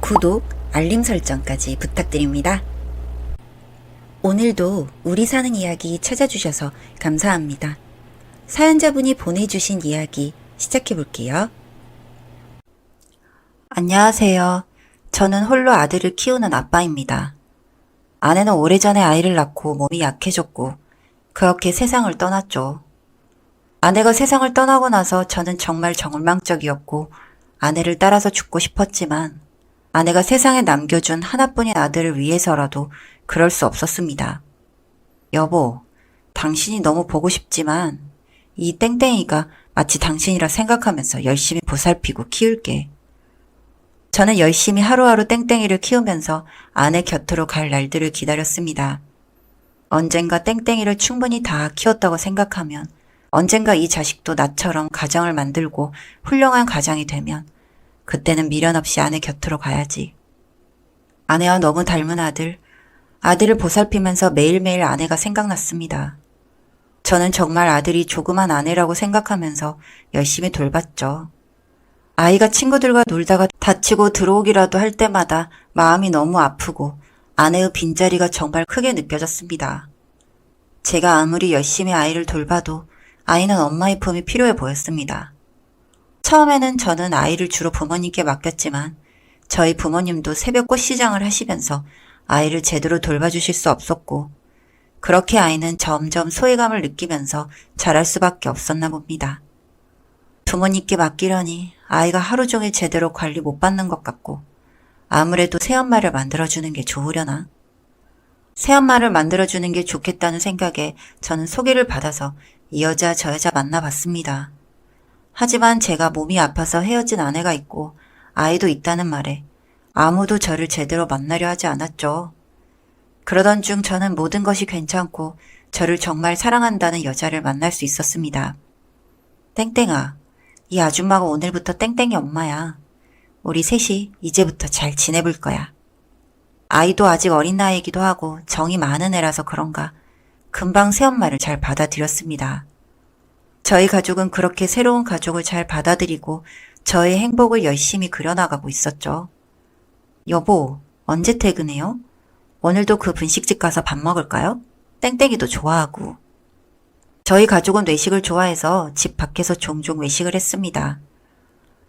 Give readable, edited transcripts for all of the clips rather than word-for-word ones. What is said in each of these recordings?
구독, 알림 설정까지 부탁드립니다. 오늘도 우리 사는 이야기 찾아주셔서 감사합니다. 사연자분이 보내주신 이야기 시작해볼게요. 안녕하세요. 저는 홀로 아들을 키우는 아빠입니다. 아내는 오래전에 아이를 낳고 몸이 약해졌고 그렇게 세상을 떠났죠. 아내가 세상을 떠나고 나서 저는 정말 절망적이었고 아내를 따라서 죽고 싶었지만 아내가 세상에 남겨준 하나뿐인 아들을 위해서라도 그럴 수 없었습니다. 여보, 당신이 너무 보고 싶지만 이 땡땡이가 마치 당신이라 생각하면서 열심히 보살피고 키울게. 저는 열심히 하루하루 땡땡이를 키우면서 아내 곁으로 갈 날들을 기다렸습니다. 언젠가 땡땡이를 충분히 다 키웠다고 생각하면 언젠가 이 자식도 나처럼 가정을 만들고 훌륭한 가장이 되면 그때는 미련 없이 아내 곁으로 가야지. 아내와 너무 닮은 아들을 보살피면서 매일매일 아내가 생각났습니다. 저는 정말 아들이 조그만 아내라고 생각하면서 열심히 돌봤죠. 아이가 친구들과 놀다가 다치고 들어오기라도 할 때마다 마음이 너무 아프고 아내의 빈자리가 정말 크게 느껴졌습니다. 제가 아무리 열심히 아이를 돌봐도 아이는 엄마의 품이 필요해 보였습니다. 처음에는 저는 아이를 주로 부모님께 맡겼지만 저희 부모님도 새벽 꽃시장을 하시면서 아이를 제대로 돌봐주실 수 없었고 그렇게 아이는 점점 소외감을 느끼면서 자랄 수밖에 없었나 봅니다. 부모님께 맡기려니 아이가 하루 종일 제대로 관리 못 받는 것 같고 아무래도 새엄마를 만들어주는 게 좋으려나? 새엄마를 만들어주는 게 좋겠다는 생각에 저는 소개를 받아서 이 여자 저 여자 만나봤습니다. 하지만 제가 몸이 아파서 헤어진 아내가 있고 아이도 있다는 말에 아무도 저를 제대로 만나려 하지 않았죠. 그러던 중 저는 모든 것이 괜찮고 저를 정말 사랑한다는 여자를 만날 수 있었습니다. 땡땡아, 이 아줌마가 오늘부터 땡땡이 엄마야. 우리 셋이 이제부터 잘 지내볼 거야. 아이도 아직 어린 나이이기도 하고 정이 많은 애라서 그런가 금방 새엄마를 잘 받아들였습니다. 저희 가족은 그렇게 새로운 가족을 잘 받아들이고 저의 행복을 열심히 그려나가고 있었죠. 여보, 언제 퇴근해요? 오늘도 그 분식집 가서 밥 먹을까요? 땡땡이도 좋아하고. 저희 가족은 외식을 좋아해서 집 밖에서 종종 외식을 했습니다.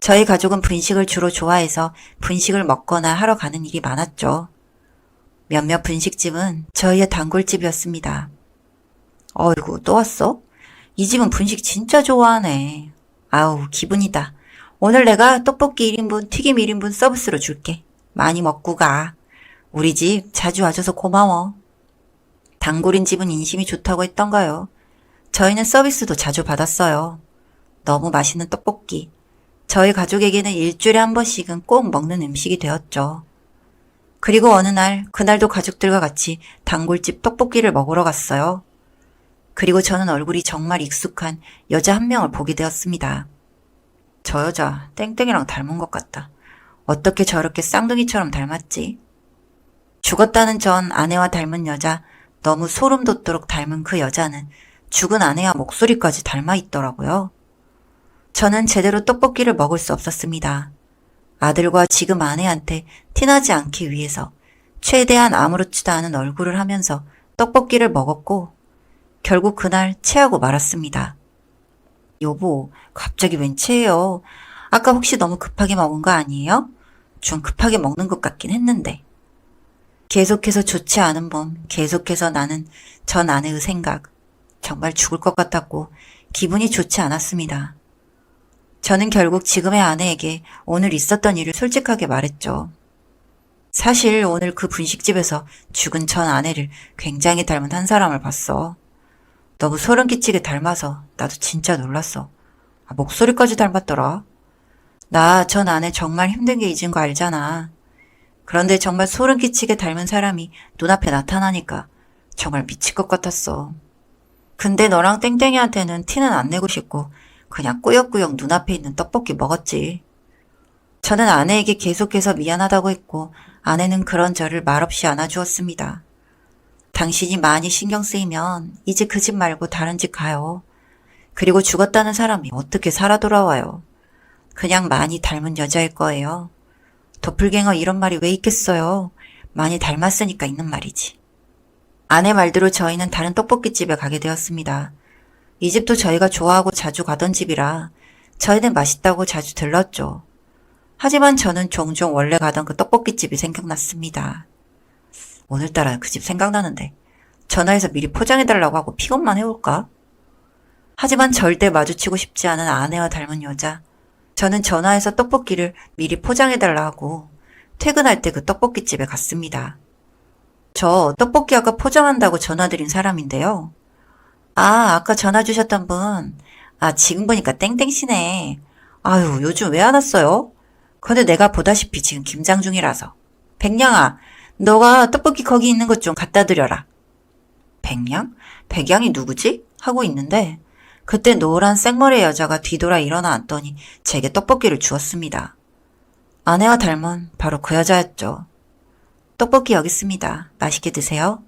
저희 가족은 분식을 주로 좋아해서 분식을 먹거나 하러 가는 일이 많았죠. 몇몇 분식집은 저희의 단골집이었습니다. 어이구, 또 왔어? 이 집은 분식 진짜 좋아하네. 아우, 기분이다. 오늘 내가 떡볶이 1인분, 튀김 1인분 서비스로 줄게. 많이 먹고 가. 우리 집 자주 와줘서 고마워. 단골인 집은 인심이 좋다고 했던가요? 저희는 서비스도 자주 받았어요. 너무 맛있는 떡볶이. 저희 가족에게는 일주일에 한 번씩은 꼭 먹는 음식이 되었죠. 그리고 어느 날, 그날도 가족들과 같이 단골집 떡볶이를 먹으러 갔어요. 그리고 저는 얼굴이 정말 익숙한 여자 한 명을 보게 되었습니다. 저 여자 땡땡이랑 닮은 것 같다. 어떻게 저렇게 쌍둥이처럼 닮았지? 죽었다는 전 아내와 닮은 여자, 너무 소름 돋도록 닮은 그 여자는 죽은 아내와 목소리까지 닮아 있더라고요. 저는 제대로 떡볶이를 먹을 수 없었습니다. 아들과 지금 아내한테 티나지 않기 위해서 최대한 아무렇지도 않은 얼굴을 하면서 떡볶이를 먹었고 결국 그날 체하고 말았습니다. 여보, 갑자기 웬 체해요? 아까 혹시 너무 급하게 먹은 거 아니에요? 좀 급하게 먹는 것 같긴 했는데. 계속해서 좋지 않은 몸, 계속해서 나는 전 아내의 생각. 정말 죽을 것 같았고 기분이 좋지 않았습니다. 저는 결국 지금의 아내에게 오늘 있었던 일을 솔직하게 말했죠. 사실 오늘 그 분식집에서 죽은 전 아내를 굉장히 닮은 한 사람을 봤어. 너무 소름 끼치게 닮아서 나도 진짜 놀랐어. 목소리까지 닮았더라. 나 전 아내 정말 힘든 게 잊은 거 알잖아. 그런데 정말 소름 끼치게 닮은 사람이 눈앞에 나타나니까 정말 미칠 것 같았어. 근데 너랑 땡땡이한테는 티는 안 내고 싶고 그냥 꾸역꾸역 눈앞에 있는 떡볶이 먹었지. 저는 아내에게 계속해서 미안하다고 했고 아내는 그런 저를 말없이 안아주었습니다. 당신이 많이 신경 쓰이면 이제 그 집 말고 다른 집 가요. 그리고 죽었다는 사람이 어떻게 살아 돌아와요. 그냥 많이 닮은 여자일 거예요. 도플갱어 이런 말이 왜 있겠어요. 많이 닮았으니까 있는 말이지. 아내 말대로 저희는 다른 떡볶이집에 가게 되었습니다. 이 집도 저희가 좋아하고 자주 가던 집이라 저희는 맛있다고 자주 들렀죠. 하지만 저는 종종 원래 가던 그 떡볶이집이 생각났습니다. 오늘따라 그 집 생각나는데 전화해서 미리 포장해달라고 하고 픽업만 해올까? 하지만 절대 마주치고 싶지 않은 아내와 닮은 여자. 저는 전화해서 떡볶이를 미리 포장해달라 하고 퇴근할 때 그 떡볶이집에 갔습니다. 저 떡볶이 아까 포장한다고 전화드린 사람인데요. 아, 아까 전화 주셨던 분. 아, 지금 보니까 땡땡씨네. 아유, 요즘 왜 안 왔어요? 근데 내가 보다시피 지금 김장 중이라서. 백냥아, 너가 떡볶이 거기 있는 것 좀 갖다 드려라. 백냥? 백양이 누구지? 하고 있는데 그때 노란 생머리 여자가 뒤돌아 일어나 앉더니 제게 떡볶이를 주었습니다. 아내와 닮은 바로 그 여자였죠. 떡볶이 여기 있습니다. 맛있게 드세요.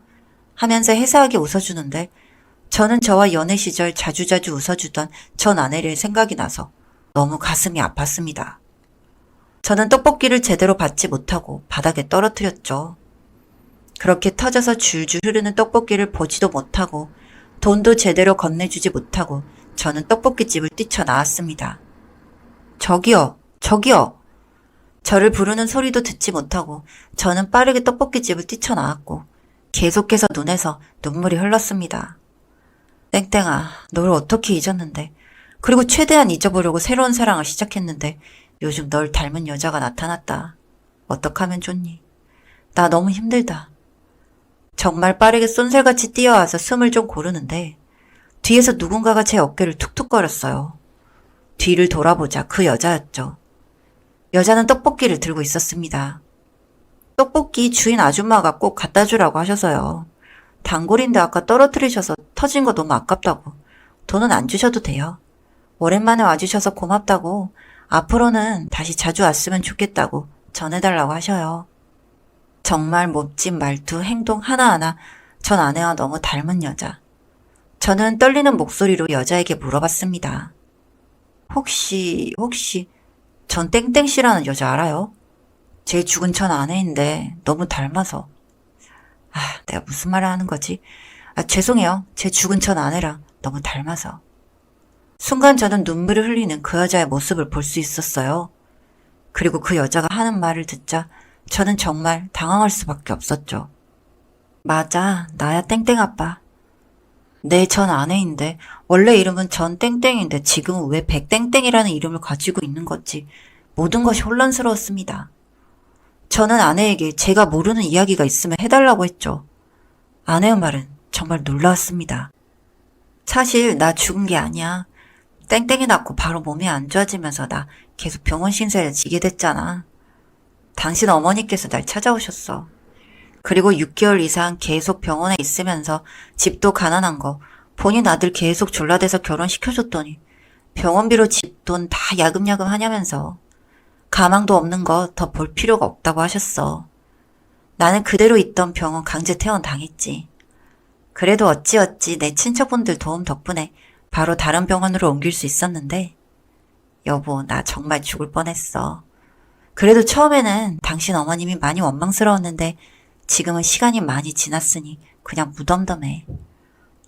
하면서 해사하게 웃어주는데 저는 저와 연애 시절 자주자주 웃어주던 전 아내를 생각이 나서 너무 가슴이 아팠습니다. 저는 떡볶이를 제대로 받지 못하고 바닥에 떨어뜨렸죠. 그렇게 터져서 줄줄 흐르는 떡볶이를 보지도 못하고 돈도 제대로 건네주지 못하고 저는 떡볶이집을 뛰쳐나왔습니다. 저기요, 저기요. 저를 부르는 소리도 듣지 못하고 저는 빠르게 떡볶이집을 뛰쳐나왔고 계속해서 눈에서 눈물이 흘렀습니다. 땡땡아, 너를 어떻게 잊었는데. 그리고 최대한 잊어보려고 새로운 사랑을 시작했는데 요즘 널 닮은 여자가 나타났다. 어떡하면 좋니? 나 너무 힘들다. 정말 빠르게 쏜살같이 뛰어와서 숨을 좀 고르는데 뒤에서 누군가가 제 어깨를 툭툭거렸어요. 뒤를 돌아보자 그 여자였죠. 여자는 떡볶이를 들고 있었습니다. 떡볶이 주인 아줌마가 꼭 갖다 주라고 하셔서요. 단골인데 아까 떨어뜨리셔서 터진 거 너무 아깝다고. 돈은 안 주셔도 돼요. 오랜만에 와주셔서 고맙다고 앞으로는 다시 자주 왔으면 좋겠다고 전해달라고 하셔요. 정말 멋진 말투, 행동 하나하나 전 아내와 너무 닮은 여자. 저는 떨리는 목소리로 여자에게 물어봤습니다. 혹시 전 땡땡씨라는 여자 알아요? 제 죽은 전 아내인데 너무 닮아서. 아, 내가 무슨 말을 하는 거지? 아, 죄송해요. 제 죽은 전 아내랑 너무 닮아서. 순간 저는 눈물을 흘리는 그 여자의 모습을 볼 수 있었어요. 그리고 그 여자가 하는 말을 듣자 저는 정말 당황할 수밖에 없었죠. 맞아, 나야 땡땡 아빠. 내 전 아내인데 원래 이름은 전 땡땡인데 지금은 왜 백땡땡이라는 이름을 가지고 있는 건지 모든 것이 혼란스러웠습니다. 저는 아내에게 제가 모르는 이야기가 있으면 해달라고 했죠. 아내의 말은 정말 놀라웠습니다. 사실 나 죽은 게 아니야. 땡땡이 낳고 바로 몸이 안 좋아지면서 나 계속 병원 신세를 지게 됐잖아. 당신 어머니께서 날 찾아오셨어. 그리고 6개월 이상 계속 병원에 있으면서 집도 가난한 거 본인 아들 계속 졸라대서 결혼시켜줬더니 병원비로 집 돈 다 야금야금 하냐면서 가망도 없는 거 더 볼 필요가 없다고 하셨어. 나는 그대로 있던 병원 강제 퇴원 당했지. 그래도 어찌어찌 내 친척분들 도움 덕분에 바로 다른 병원으로 옮길 수 있었는데 여보, 나 정말 죽을 뻔했어. 그래도 처음에는 당신 어머님이 많이 원망스러웠는데 지금은 시간이 많이 지났으니 그냥 무덤덤해.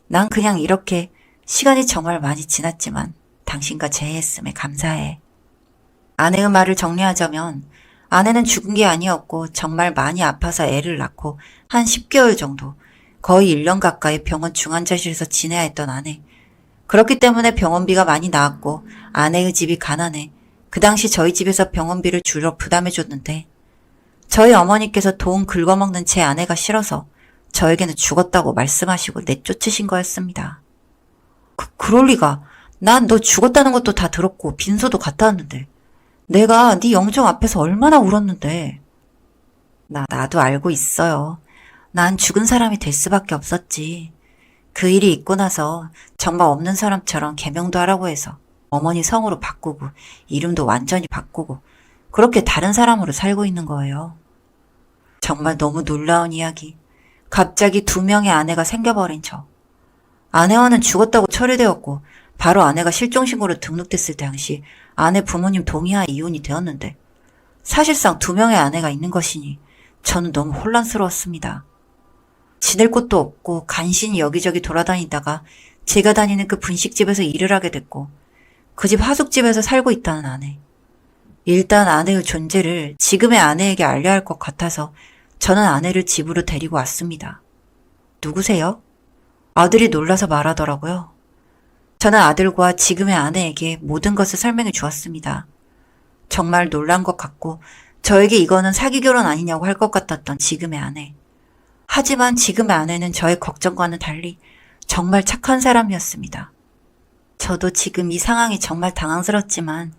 난 그냥 이렇게 시간이 정말 많이 지났지만 당신과 재회했음에 감사해. 아내의 말을 정리하자면 아내는 죽은 게 아니었고 정말 많이 아파서 애를 낳고 한 10개월 정도 거의 1년 가까이 병원 중환자실에서 지내야 했던 아내. 그렇기 때문에 병원비가 많이 나왔고 아내의 집이 가난해 그 당시 저희 집에서 병원비를 주로 부담해줬는데 저희 어머니께서 돈 긁어먹는 제 아내가 싫어서 저에게는 죽었다고 말씀하시고 내쫓으신 거였습니다. 그럴 리가. 난 너 죽었다는 것도 다 들었고 빈소도 갔다 왔는데 내가 네 영정 앞에서 얼마나 울었는데. 나도 알고 있어요. 난 죽은 사람이 될 수밖에 없었지. 그 일이 있고 나서 정말 없는 사람처럼 개명도 하라고 해서 어머니 성으로 바꾸고 이름도 완전히 바꾸고 그렇게 다른 사람으로 살고 있는 거예요. 정말 너무 놀라운 이야기. 갑자기 2명의 아내가 생겨버린 저. 아내와는 죽었다고 처리되었고 바로 아내가 실종신고로 등록됐을 당시 아내 부모님 동의하에 이혼이 되었는데 사실상 2명의 아내가 있는 것이니 저는 너무 혼란스러웠습니다. 지낼 곳도 없고 간신히 여기저기 돌아다니다가 제가 다니는 그 분식집에서 일을 하게 됐고 그 집 하숙집에서 살고 있다는 아내. 일단 아내의 존재를 지금의 아내에게 알려야 할 것 같아서 저는 아내를 집으로 데리고 왔습니다. 누구세요? 아들이 놀라서 말하더라고요. 저는 아들과 지금의 아내에게 모든 것을 설명해 주었습니다. 정말 놀란 것 같고 저에게 이거는 사기 결혼 아니냐고 할 것 같았던 지금의 아내. 하지만 지금의 아내는 저의 걱정과는 달리 정말 착한 사람이었습니다. 저도 지금 이 상황이 정말 당황스럽지만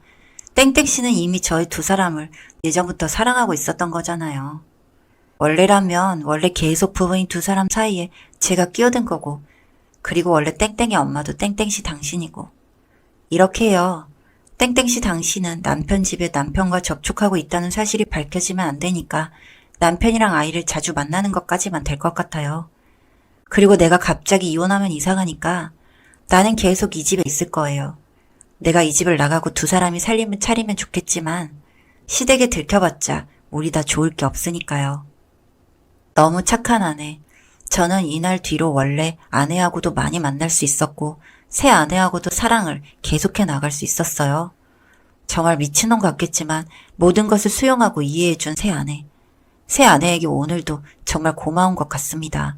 땡땡씨는 이미 저희 2사람을 예전부터 사랑하고 있었던 거잖아요. 원래라면 원래 계속 부부인 2사람 사이에 제가 끼어든 거고 그리고 원래 땡땡의 엄마도 땡땡씨 당신이고 이렇게요. 땡땡씨 당신은 남편 집에 남편과 접촉하고 있다는 사실이 밝혀지면 안 되니까 남편이랑 아이를 자주 만나는 것까지만 될 것 같아요. 그리고 내가 갑자기 이혼하면 이상하니까 나는 계속 이 집에 있을 거예요. 내가 이 집을 나가고 2사람이 살림을 차리면 좋겠지만 시댁에 들켜봤자 우리 다 좋을 게 없으니까요. 너무 착한 아내. 저는 이날 뒤로 원래 아내하고도 많이 만날 수 있었고 새 아내하고도 사랑을 계속해 나갈 수 있었어요. 정말 미친놈 같겠지만 모든 것을 수용하고 이해해준 새 아내. 새 아내에게 오늘도 정말 고마운 것 같습니다.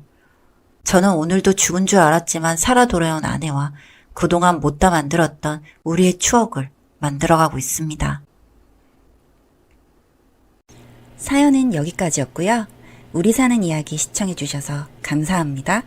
저는 오늘도 죽은 줄 알았지만 살아 돌아온 아내와 그동안 못다 만들었던 우리의 추억을 만들어가고 있습니다. 사연은 여기까지였고요. 우리 사는 이야기 시청해주셔서 감사합니다.